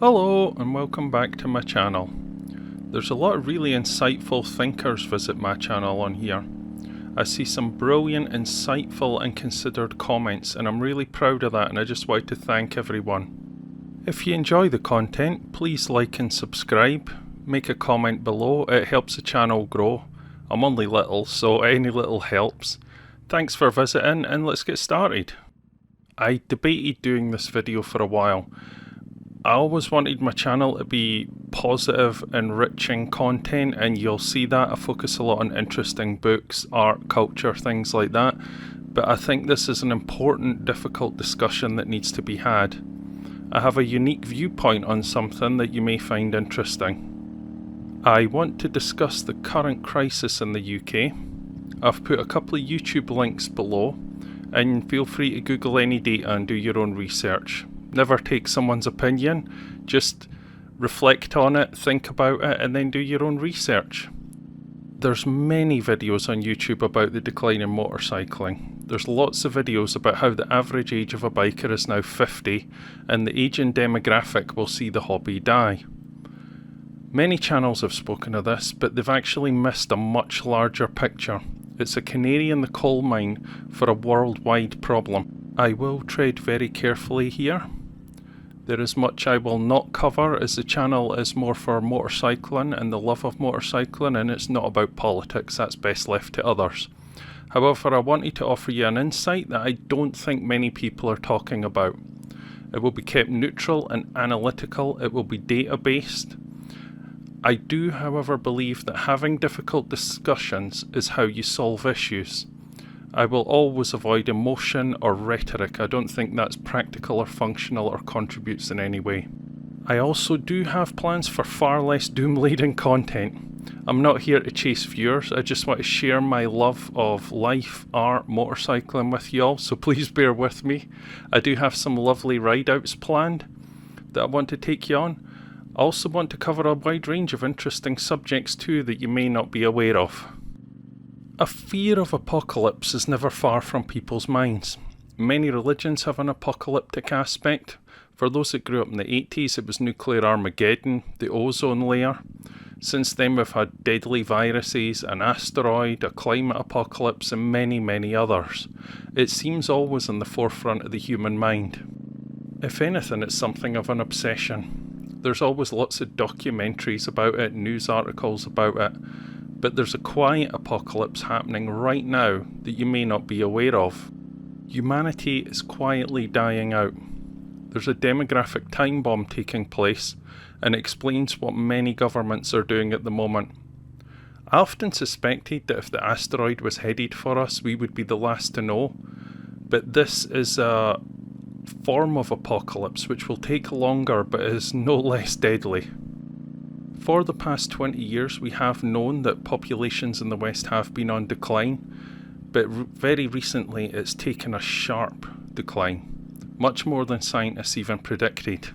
Hello and welcome back to my channel. There's a lot of really insightful thinkers visit my channel on here. I see some brilliant, insightful and considered comments and I'm really proud of that, and I just want to thank everyone. If you enjoy the content, please like and subscribe. Make a comment below, it helps the channel grow. I'm only little, so any little helps. Thanks for visiting and let's get started. I debated doing this video for a while. I always wanted my channel to be positive, enriching content, and you'll see that I focus a lot on interesting books, art, culture, things like that. But I think this is an important, difficult discussion that needs to be had. I have a unique viewpoint on something that you may find interesting. I want to discuss the current crisis in the UK. I've put a couple of YouTube links below, and feel free to Google any data and do your own research. Never take someone's opinion, just reflect on it, think about it, and then do your own research. There's many videos on YouTube about the decline in motorcycling. There's lots of videos about how the average age of a biker is now 50, and the ageing demographic will see the hobby die. Many channels have spoken of this, but they've actually missed a much larger picture. It's a canary in the coal mine for a worldwide problem. I will tread very carefully here. There is much I will not cover, as the channel is more for motorcycling and the love of motorcycling, and it's not about politics, that's best left to others. However, I wanted to offer you an insight that I don't think many people are talking about. It will be kept neutral and analytical, it will be data based. I do, however, believe that having difficult discussions is how you solve issues. I will always avoid emotion or rhetoric. I don't think that's practical or functional or contributes in any way. I also do have plans for far less doom-laden content. I'm not here to chase viewers, I just want to share my love of life, art, motorcycling with you all, so please bear with me. I do have some lovely ride-outs planned that I want to take you on. I also want to cover a wide range of interesting subjects too that you may not be aware of. A fear of apocalypse is never far from people's minds. Many religions have an apocalyptic aspect. For those that grew up in the 80s, it was nuclear Armageddon, the ozone layer. Since then we've had deadly viruses, an asteroid, a climate apocalypse and many, many others. It seems always in the forefront of the human mind. If anything, it's something of an obsession. There's always lots of documentaries about it, news articles about it. But there's a quiet apocalypse happening right now that you may not be aware of. Humanity is quietly dying out. There's a demographic time bomb taking place, and it explains what many governments are doing at the moment. I often suspected that if the asteroid was headed for us, we would be the last to know. But this is a form of apocalypse which will take longer but is no less deadly. For the past 20 years we have known that populations in the West have been on decline, but very recently it's taken a sharp decline, much more than scientists even predicted.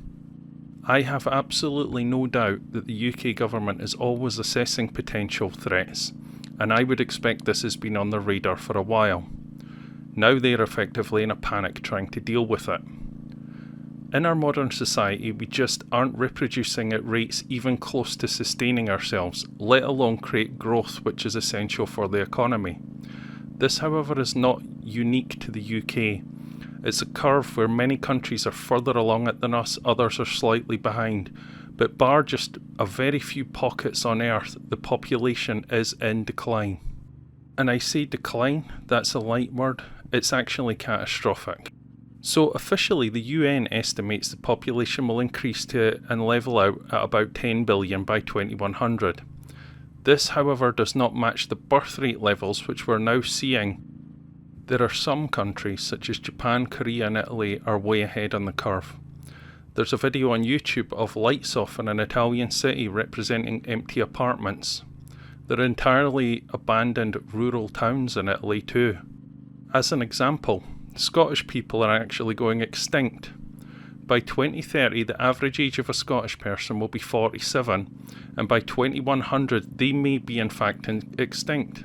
I have absolutely no doubt that the UK government is always assessing potential threats, and I would expect this has been on their radar for a while. Now they're effectively in a panic trying to deal with it. In our modern society, we just aren't reproducing at rates even close to sustaining ourselves, let alone create growth which is essential for the economy. This, however, is not unique to the UK. It's a curve where many countries are further along it than us, others are slightly behind. But bar just a very few pockets on Earth, the population is in decline. And I say decline, that's a light word, it's actually catastrophic. So officially the UN estimates the population will increase to and level out at about 10 billion by 2100. This, however, does not match the birth rate levels which we're now seeing. There are some countries such as Japan, Korea and Italy are way ahead on the curve. There's a video on YouTube of lights off in an Italian city representing empty apartments. There are entirely abandoned rural towns in Italy too. As an example, Scottish people are actually going extinct. By 2030 the average age of a Scottish person will be 47, and by 2100 they may be in fact extinct.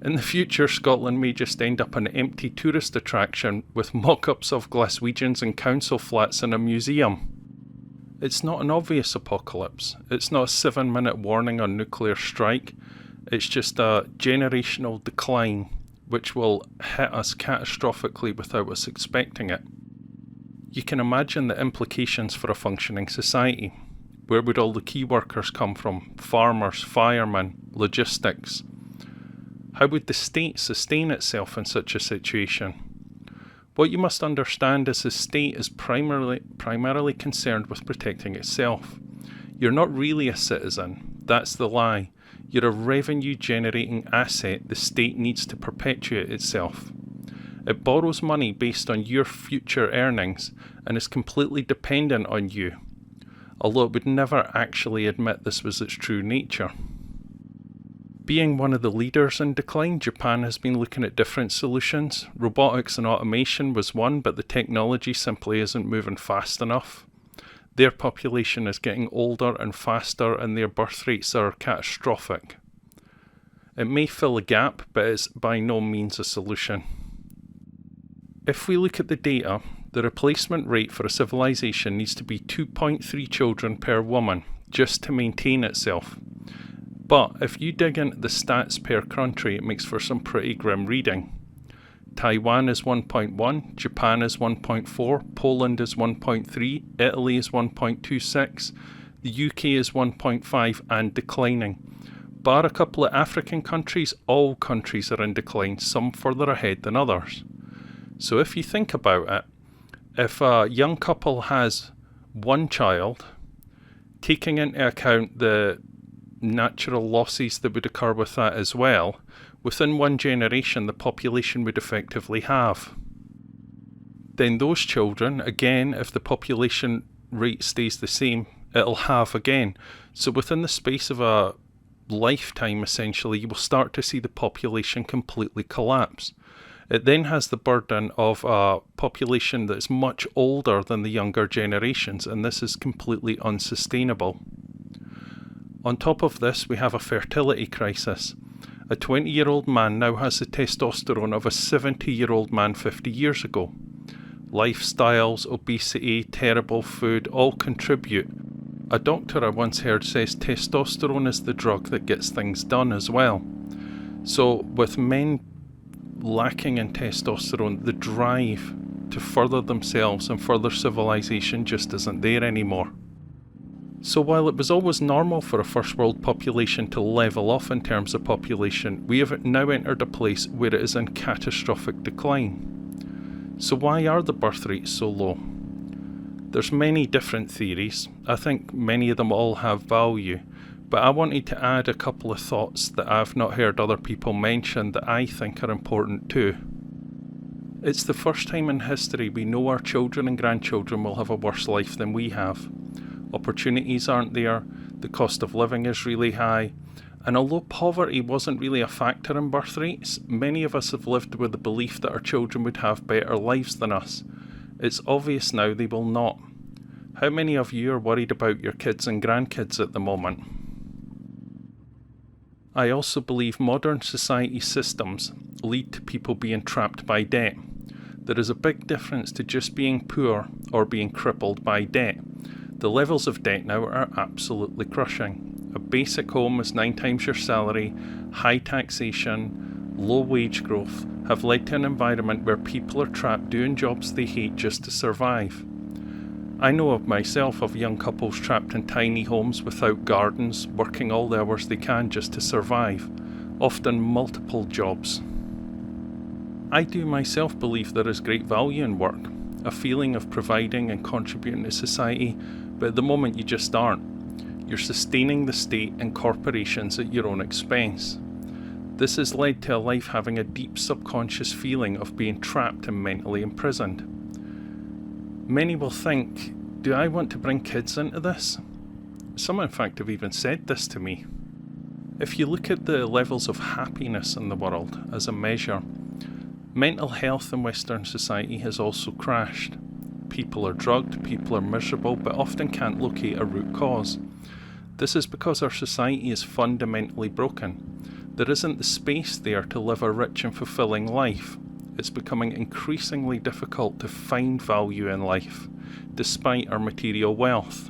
In the future, Scotland may just end up an empty tourist attraction with mock-ups of Glaswegians and council flats in a museum. It's not an obvious apocalypse. It's not a 7-minute warning on nuclear strike. It's just a generational decline which will hit us catastrophically without us expecting it. You can imagine the implications for a functioning society. Where would all the key workers come from? Farmers, firemen, logistics. How would the state sustain itself in such a situation? What you must understand is the state is primarily concerned with protecting itself. You're not really a citizen. That's the lie. You're a revenue-generating asset the state needs to perpetuate itself. It borrows money based on your future earnings and is completely dependent on you, although it would never actually admit this was its true nature. Being one of the leaders in decline, Japan has been looking at different solutions. Robotics and automation was one, but the technology simply isn't moving fast enough. Their population is getting older and faster, and their birth rates are catastrophic. It may fill a gap, but it's by no means a solution. If we look at the data, the replacement rate for a civilization needs to be 2.3 children per woman just to maintain itself. But if you dig into the stats per country, it makes for some pretty grim reading. Taiwan is 1.1, Japan is 1.4, Poland is 1.3, Italy is 1.26, the UK is 1.5 and declining. Bar a couple of African countries, all countries are in decline, some further ahead than others. So if you think about it, if a young couple has one child, taking into account the natural losses that would occur with that as well, within one generation the population would effectively halve. Then those children, again, if the population rate stays the same, it'll halve again. So within the space of a lifetime, essentially, you will start to see the population completely collapse. It then has the burden of a population that's much older than the younger generations, and this is completely unsustainable. On top of this, we have a fertility crisis. A 20-year-old man now has the testosterone of a 70-year-old man 50 years ago. Lifestyles, obesity, terrible food all contribute. A doctor I once heard says testosterone is the drug that gets things done as well. So with men lacking in testosterone, the drive to further themselves and further civilization just isn't there anymore. So while it was always normal for a first world population to level off in terms of population, we have now entered a place where it is in catastrophic decline. So why are the birth rates so low? There's many different theories. I think many of them all have value, but I wanted to add a couple of thoughts that I've not heard other people mention that I think are important too. It's the first time in history we know our children and grandchildren will have a worse life than we have. Opportunities aren't there, the cost of living is really high, and although poverty wasn't really a factor in birth rates, many of us have lived with the belief that our children would have better lives than us. It's obvious now they will not. How many of you are worried about your kids and grandkids at the moment? I also believe modern society systems lead to people being trapped by debt. There is a big difference to just being poor or being crippled by debt. The levels of debt now are absolutely crushing. A basic home is 9 times your salary, high taxation, low wage growth have led to an environment where people are trapped doing jobs they hate just to survive. I know of myself of young couples trapped in tiny homes without gardens, working all the hours they can just to survive, often multiple jobs. I do myself believe there is great value in work, a feeling of providing and contributing to society, but at the moment you just aren't. You're sustaining the state and corporations at your own expense. This has led to a life having a deep subconscious feeling of being trapped and mentally imprisoned. Many will think, do I want to bring kids into this? Some in fact have even said this to me. If you look at the levels of happiness in the world as a measure, mental health in Western society has also crashed. People are drugged, people are miserable, but often can't locate a root cause. This is because our society is fundamentally broken. There isn't the space there to live a rich and fulfilling life. It's becoming increasingly difficult to find value in life, despite our material wealth.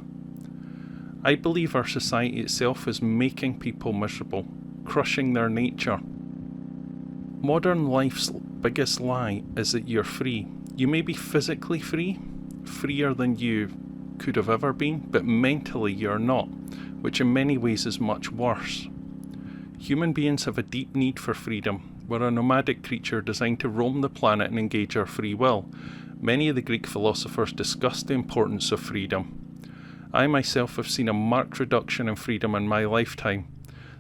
I believe our society itself is making people miserable, crushing their nature. Modern life's biggest lie is that you're free. You may be physically free, freer than you could have ever been, but mentally you're not, which in many ways is much worse. Human beings have a deep need for freedom. We're a nomadic creature designed to roam the planet and engage our free will. Many of the Greek philosophers discussed the importance of freedom. I myself have seen a marked reduction in freedom in my lifetime.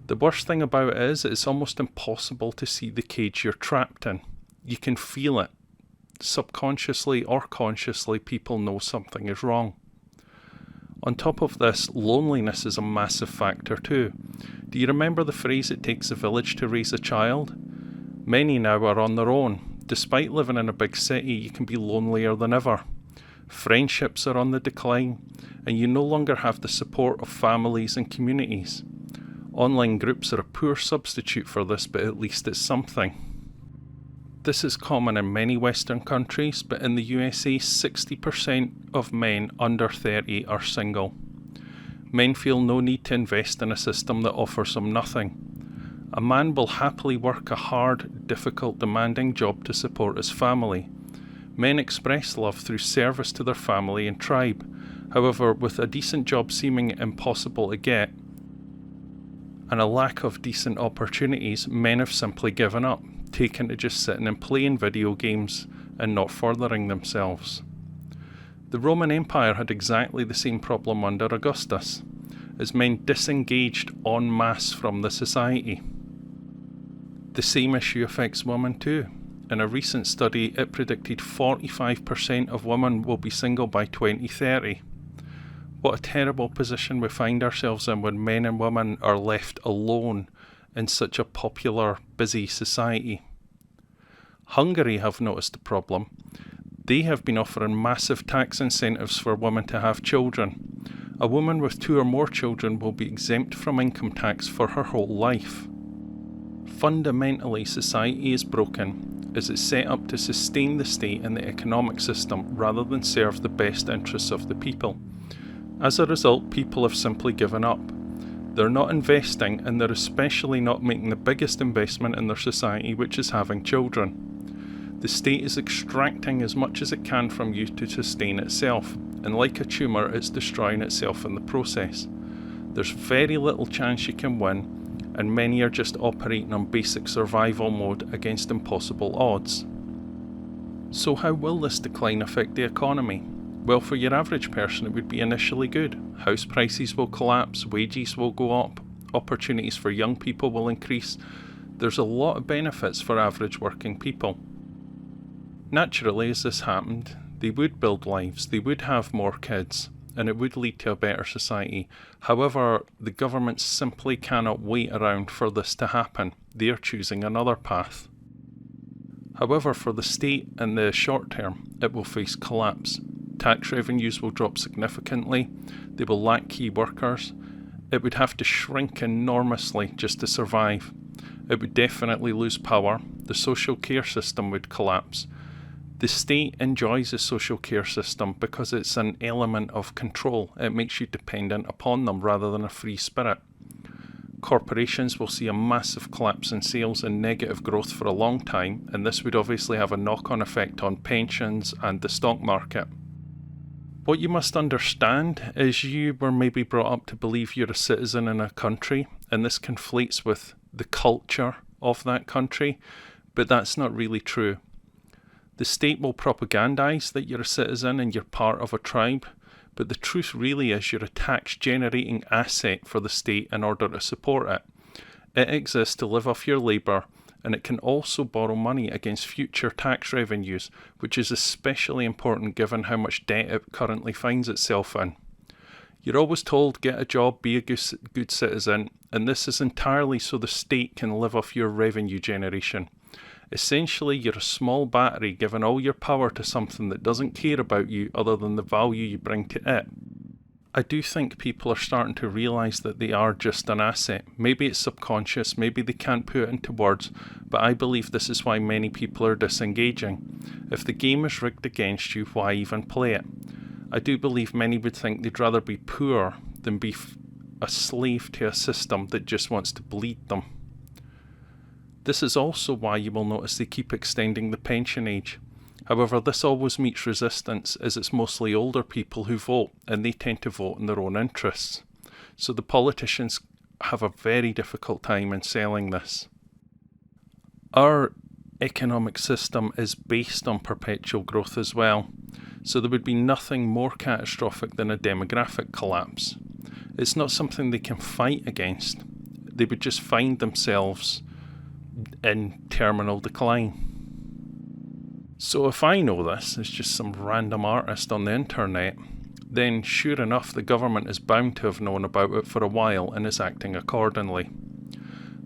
The worst thing about it is it's almost impossible to see the cage you're trapped in. You can feel it. Subconsciously or consciously, people know something is wrong. On top of this, loneliness is a massive factor too. Do you remember the phrase, "it takes a village to raise a child"? Many now are on their own. Despite living in a big city, you can be lonelier than ever. Friendships are on the decline, and you no longer have the support of families and communities. Online groups are a poor substitute for this, but at least it's something. This is common in many Western countries, but in the USA, 60% of men under 30 are single. Men feel no need to invest in a system that offers them nothing. A man will happily work a hard, difficult, demanding job to support his family. Men express love through service to their family and tribe. However, with a decent job seeming impossible to get, and a lack of decent opportunities, men have simply given up, taken to just sitting and playing video games and not furthering themselves. The Roman Empire had exactly the same problem under Augustus, as men disengaged en masse from the society. The same issue affects women too. In a recent study, it predicted 45% of women will be single by 2030. What a terrible position we find ourselves in when men and women are left alone in such a popular, busy society. Hungary have noticed the problem. They have been offering massive tax incentives for women to have children. A woman with 2 or more children will be exempt from income tax for her whole life. Fundamentally, society is broken as it's set up to sustain the state and the economic system rather than serve the best interests of the people. As a result, people have simply given up. They're not investing, and they're especially not making the biggest investment in their society, which is having children. The state is extracting as much as it can from you to sustain itself, and like a tumour, it's destroying itself in the process. There's very little chance you can win, and many are just operating on basic survival mode against impossible odds. So how will this decline affect the economy? Well, for your average person it would be initially good. House prices will collapse, wages will go up, opportunities for young people will increase. There's a lot of benefits for average working people. Naturally, as this happened, they would build lives, they would have more kids, and it would lead to a better society. However, the government simply cannot wait around for this to happen. They are choosing another path. However, for the state in the short term, it will face collapse. Tax revenues will drop significantly. They will lack key workers. It would have to shrink enormously just to survive. It would definitely lose power. The social care system would collapse. The state enjoys the social care system because it's an element of control. It makes you dependent upon them rather than a free spirit. Corporations will see a massive collapse in sales and negative growth for a long time, and this would obviously have a knock-on effect on pensions and the stock market. What you must understand is you were maybe brought up to believe you're a citizen in a country, and this conflates with the culture of that country, but that's not really true. The state will propagandize that you're a citizen and you're part of a tribe, but the truth really is you're a tax-generating asset for the state in order to support it. It exists to live off your labour, and it can also borrow money against future tax revenues, which is especially important given how much debt it currently finds itself in. You're always told, get a job, be a good citizen, and this is entirely so the state can live off your revenue generation. Essentially, you're a small battery giving all your power to something that doesn't care about you other than the value you bring to it. I do think people are starting to realise that they are just an asset. Maybe it's subconscious, maybe they can't put it into words, but I believe this is why many people are disengaging. If the game is rigged against you, why even play it? I do believe many would think they'd rather be poor than be a slave to a system that just wants to bleed them. This is also why you will notice they keep extending the pension age. However, this always meets resistance, as it's mostly older people who vote, and they tend to vote in their own interests. So the politicians have a very difficult time in selling this. Our economic system is based on perpetual growth as well, so there would be nothing more catastrophic than a demographic collapse. It's not something they can fight against. They would just find themselves in terminal decline. So if I know this as just some random artist on the internet, then sure enough the government is bound to have known about it for a while and is acting accordingly.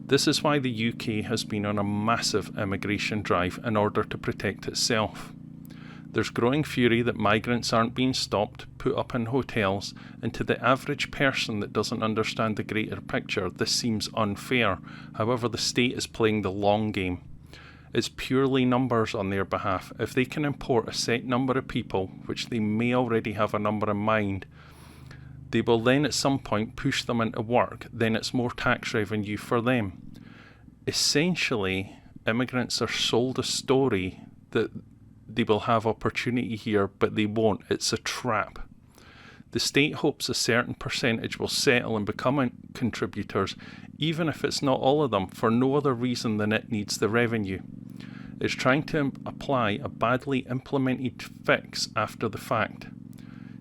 This is why the UK has been on a massive immigration drive in order to protect itself. There's growing fury that migrants aren't being stopped, put up in hotels, and to the average person that doesn't understand the greater picture, this seems unfair. However, the state is playing the long game. It's purely numbers on their behalf. If they can import a set number of people, which they may already have a number in mind, they will then at some point push them into work, then it's more tax revenue for them. Essentially, immigrants are sold a story that they will have opportunity here, but they won't. It's a trap. The state hopes a certain percentage will settle and become contributors, even if it's not all of them, for no other reason than it needs the revenue. It's trying to apply a badly implemented fix after the fact.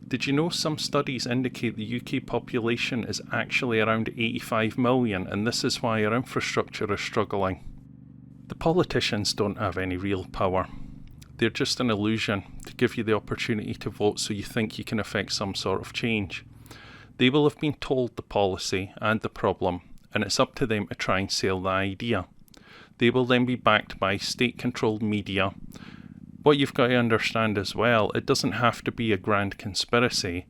Did you know some studies indicate the UK population is actually around 85 million, and this is why our infrastructure is struggling? The politicians don't have any real power. They're just an illusion to give you the opportunity to vote so you think you can affect some sort of change. They will have been told the policy and the problem, and it's up to them to try and sell the idea. They will then be backed by state-controlled media. What you've got to understand as well, it doesn't have to be a grand conspiracy.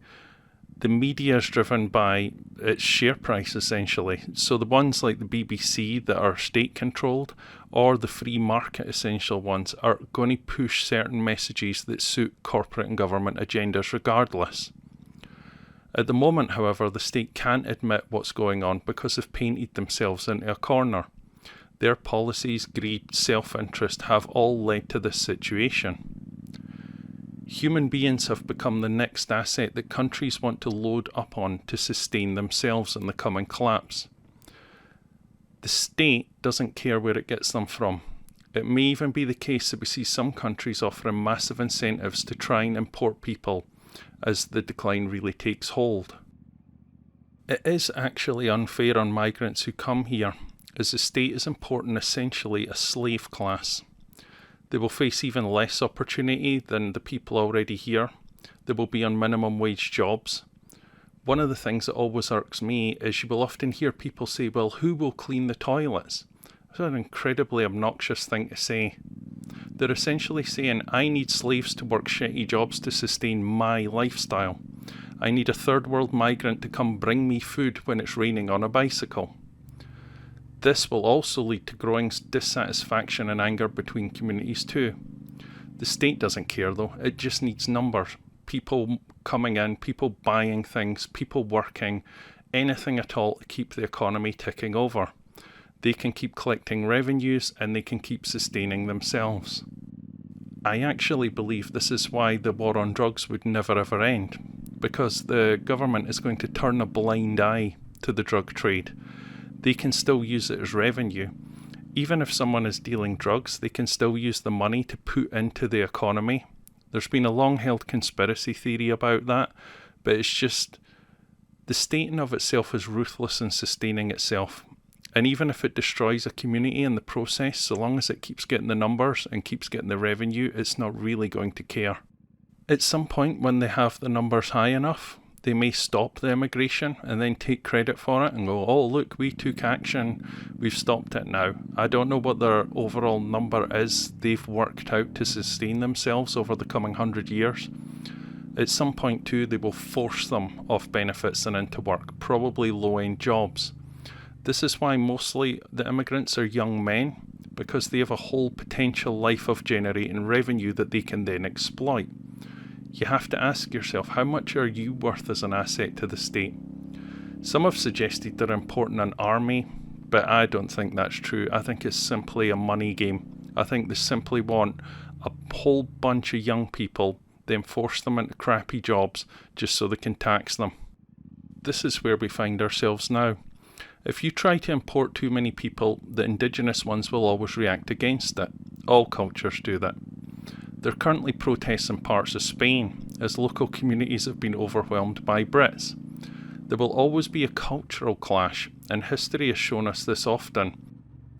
The media is driven by its share price, essentially. So the ones like the BBC that are state-controlled, or the free market essential ones, are going to push certain messages that suit corporate and government agendas regardless. At the moment, however, the state can't admit what's going on because they've painted themselves into a corner. Their policies, greed, self-interest have all led to this situation. Human beings have become the next asset that countries want to load up on to sustain themselves in the coming collapse. The state doesn't care where it gets them from. It may even be the case that we see some countries offering massive incentives to try and import people as the decline really takes hold. It is actually unfair on migrants who come here, as the state is importing essentially a slave class. They will face even less opportunity than the people already here. They will be on minimum wage jobs. One of the things that always irks me is you will often hear people say, well, who will clean the toilets? That's an incredibly obnoxious thing to say. They're essentially saying, I need slaves to work shitty jobs to sustain my lifestyle. I need a third world migrant to come bring me food when it's raining on a bicycle. This will also lead to growing dissatisfaction and anger between communities too. The state doesn't care though, it just needs numbers. People coming in, people buying things, people working, anything at all to keep the economy ticking over. They can keep collecting revenues and they can keep sustaining themselves. I actually believe this is why the war on drugs would never ever end, because the government is going to turn a blind eye to the drug trade. They can still use it as revenue. Even if someone is dealing drugs, they can still use the money to put into the economy. There's been a long-held conspiracy theory about that, but it's just the state in of itself is ruthless in sustaining itself. And even if it destroys a community in the process, so long as it keeps getting the numbers and keeps getting the revenue, it's not really going to care. At some point when they have the numbers high enough, they may stop the immigration and then take credit for it and go, oh look, we took action, we've stopped it now. I don't know what their overall number is they've worked out to sustain themselves over the coming 100 years. At some point too, they will force them off benefits and into work, probably low-end jobs. This is why mostly the immigrants are young men, because they have a whole potential life of generating revenue that they can then exploit. You have to ask yourself, how much are you worth as an asset to the state? Some have suggested they're importing an army, but I don't think that's true. I think it's simply a money game. I think they simply want a whole bunch of young people, then force them into crappy jobs just so they can tax them. This is where we find ourselves now. If you try to import too many people, the indigenous ones will always react against it. All cultures do that. There are currently protests in parts of Spain as local communities have been overwhelmed by Brits. There will always be a cultural clash, and history has shown us this often.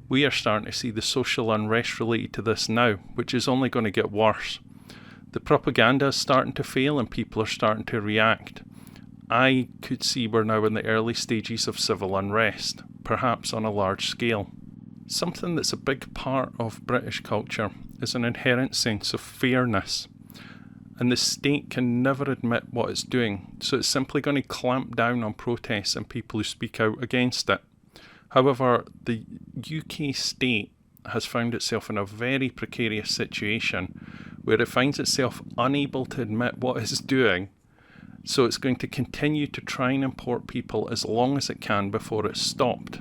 We are starting to see the social unrest related to this now, which is only going to get worse. The propaganda is starting to fail and people are starting to react. I could see we're now in the early stages of civil unrest, perhaps on a large scale. Something that's a big part of British culture is an inherent sense of fairness. And the state can never admit what it's doing, so it's simply going to clamp down on protests and people who speak out against it. However, the UK state has found itself in a very precarious situation where it finds itself unable to admit what it's doing, so it's going to continue to try and import people as long as it can before it's stopped.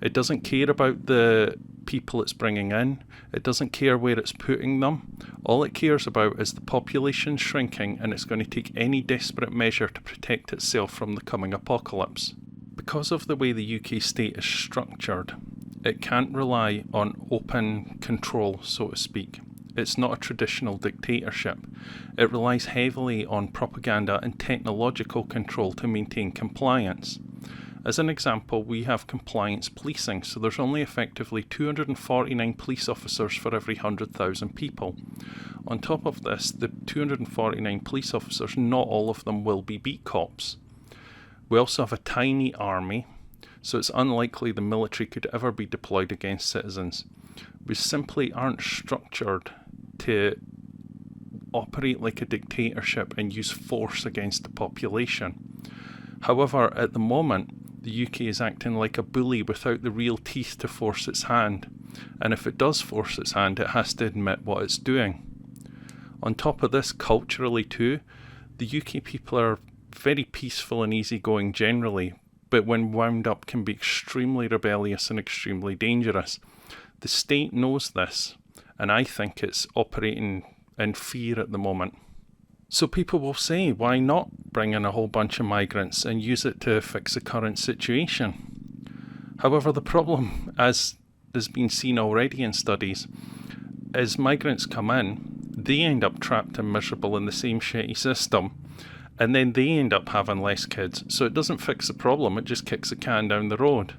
It doesn't care about the people it's bringing in, it doesn't care where it's putting them. All it cares about is the population shrinking, and it's going to take any desperate measure to protect itself from the coming apocalypse. Because of the way the UK state is structured, it can't rely on open control, so to speak. It's not a traditional dictatorship. It relies heavily on propaganda and technological control to maintain compliance. As an example, we have compliance policing, so there's only effectively 249 police officers for every 100,000 people. On top of this, the 249 police officers, not all of them will be beat cops. We also have a tiny army, so it's unlikely the military could ever be deployed against citizens. We simply aren't structured to operate like a dictatorship and use force against the population. However, at the moment, the UK is acting like a bully without the real teeth to force its hand, and if it does force its hand, it has to admit what it's doing. On top of this, culturally too, the UK people are very peaceful and easygoing generally, but when wound up can be extremely rebellious and extremely dangerous. The state knows this, and I think it's operating in fear at the moment. So people will say, why not bring in a whole bunch of migrants and use it to fix the current situation? However, the problem, as has been seen already in studies, is migrants come in, they end up trapped and miserable in the same shitty system, and then they end up having less kids. So it doesn't fix the problem, it just kicks the can down the road.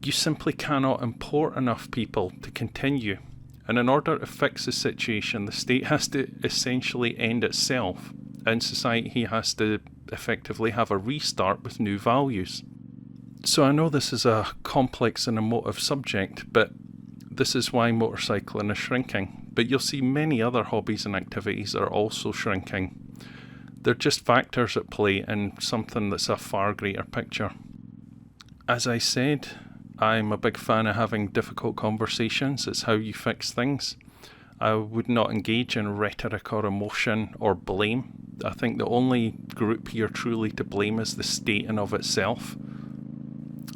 You simply cannot import enough people to continue. And in order to fix the situation, the state has to essentially end itself, and society has to effectively have a restart with new values. So I know this is a complex and emotive subject, but this is why motorcycling is shrinking. But you'll see many other hobbies and activities are also shrinking. They're just factors at play in something that's a far greater picture. As I said, I'm a big fan of having difficult conversations. It's how you fix things. I would not engage in rhetoric or emotion or blame. I think the only group here truly to blame is the state in of itself.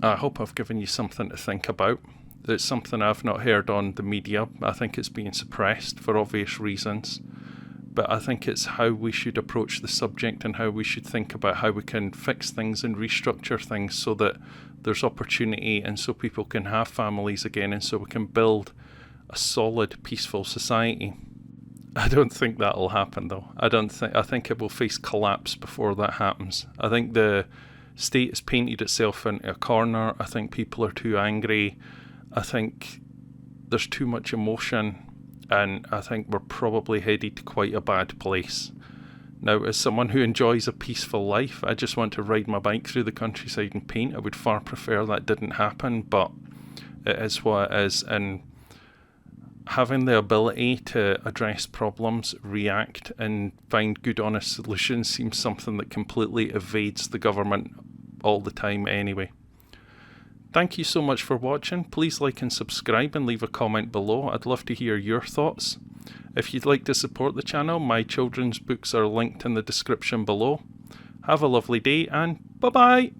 I hope I've given you something to think about. It's something I've not heard on the media. I think it's being suppressed for obvious reasons. But I think it's how we should approach the subject and how we should think about how we can fix things and restructure things so that there's opportunity and so people can have families again and so we can build a solid, peaceful society. I don't think that'll happen though. I think it will face collapse before that happens. I think the state has painted itself into a corner. I think people are too angry. I think there's too much emotion. And I think we're probably headed to quite a bad place. Now, as someone who enjoys a peaceful life, I just want to ride my bike through the countryside and paint. I would far prefer that didn't happen, but it is what it is. And having the ability to address problems, react, and find good, honest solutions seems something that completely evades the government all the time anyway. Thank you so much for watching. Please like and subscribe and leave a comment below. I'd love to hear your thoughts. If you'd like to support the channel, my children's books are linked in the description below. Have a lovely day and bye bye!